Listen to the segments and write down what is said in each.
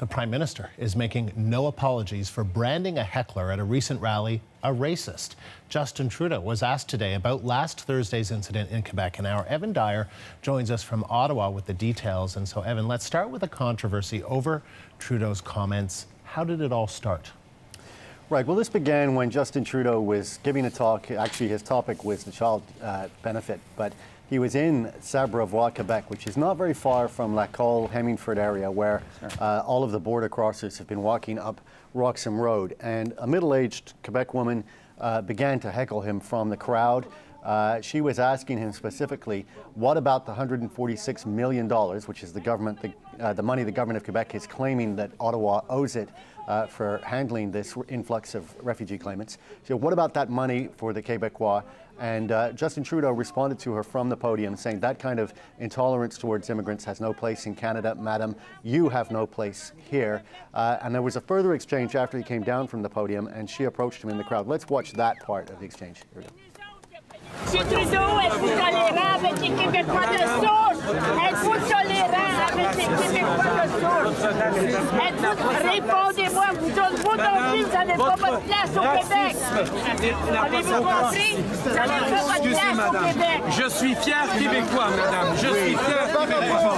The Prime Minister is making no apologies for branding a heckler at a recent rally a racist. Justin Trudeau was asked today about last Thursday's incident in Quebec, and our Evan Dyer joins us from Ottawa with the details. And so, Evan, let's start with a controversy over Trudeau's comments. How did it all start? Right. Well, this began when Justin Trudeau was giving a talk. Actually, his topic was the child benefit, but he was in Saint-Brevois, Quebec, which is not very far from Lacolle, Hemmingford area, where all of the border crossers have been walking up Roxham Road. And a middle-aged Quebec woman began to heckle him from the crowd. She was asking him specifically, what about the $146 million, which is the money the government of Quebec is claiming that Ottawa owes it for handling this influx of refugee claimants. So what about that money for the Québécois? And Justin Trudeau responded to her from the podium saying that kind of intolerance towards immigrants has no place in Canada, madam. You have no place here. And there was a further exchange after he came down from the podium and she approached him in the crowd. Let's watch that part of the exchange. Here we go. Si Trudeau, êtes-vous tolérant avec les Québécois de souche? Êtes-vous tolérant avec les Québécois de souche? Répondez-moi, vous non plus, vous n'avez pas votre place au Québec. Avez-vous compris? Vous n'avez pas votre place au Québec. Je suis fier Québécois, madame. Je suis fier Québécois.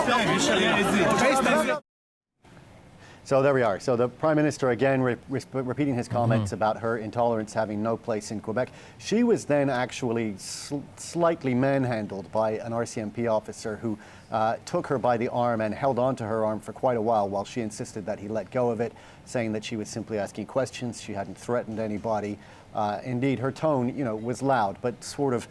So there we are. So the Prime Minister again repeating his comments about her intolerance having no place in Quebec. She was then actually slightly manhandled by an RCMP officer who took her by the arm and held onto her arm for quite a while she insisted that he let go of it, saying that she was simply asking questions. She hadn't threatened anybody. Indeed, her tone, was loud, but sort of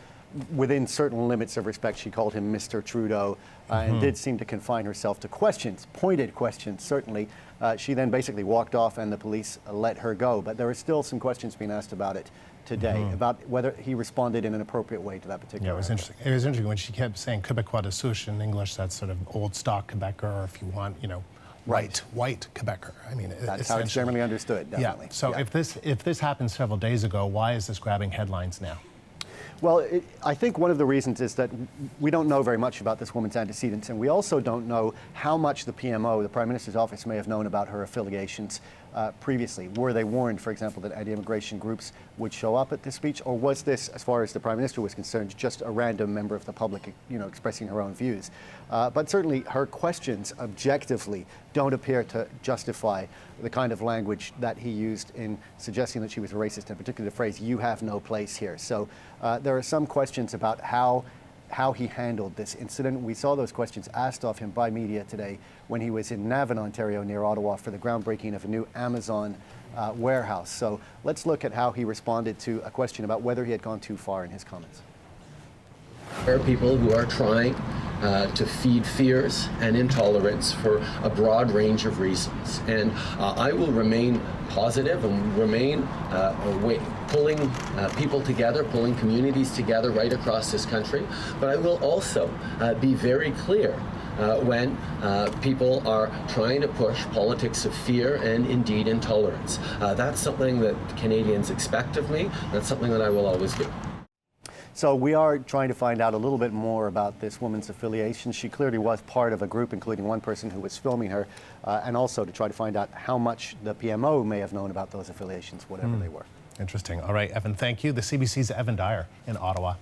within certain limits of respect. She called him Mr. Trudeau and did seem to confine herself to questions, pointed questions, certainly. She then basically walked off and the police let her go. But there are still some questions being asked about it today, about whether he responded in an appropriate way to that particular. Yeah, it was interesting. It was interesting when she kept saying Québécois de souche in English. That's sort of old stock Quebecer, or if you want, white Quebecer. I mean, that's how it's generally understood, definitely. Yeah. So if this happened several days ago, why is this grabbing headlines now? Well, I think one of the reasons is that we don't know very much about this woman's antecedents, and we also don't know how much the PMO, the Prime Minister's office, may have known about her affiliations previously. Were they warned, for example, that anti-immigration groups would show up at this speech, or was this, as far as the Prime Minister was concerned, just a random member of the public, expressing her own views? But certainly her questions objectively don't appear to justify the kind of language that he used in suggesting that she was a racist, in particular the phrase, "you have no place here." So there are some questions about how he handled this incident. We saw those questions asked of him by media today when he was in Navan, Ontario, near Ottawa, for the groundbreaking of a new Amazon warehouse. So let's look at how he responded to a question about whether he had gone too far in his comments. There are people who are trying to feed fears and intolerance for a broad range of reasons. And I will remain positive and remain pulling people together, pulling communities together right across this country. But I will also be very clear when people are trying to push politics of fear and indeed intolerance. That's something that Canadians expect of me. That's something that I will always do. So we are trying to find out a little bit more about this woman's affiliation. She clearly was part of a group, including one person who was filming her, and also to try to find out how much the PMO may have known about those affiliations, whatever they were. Interesting. All right, Evan, thank you. The CBC's Evan Dyer in Ottawa.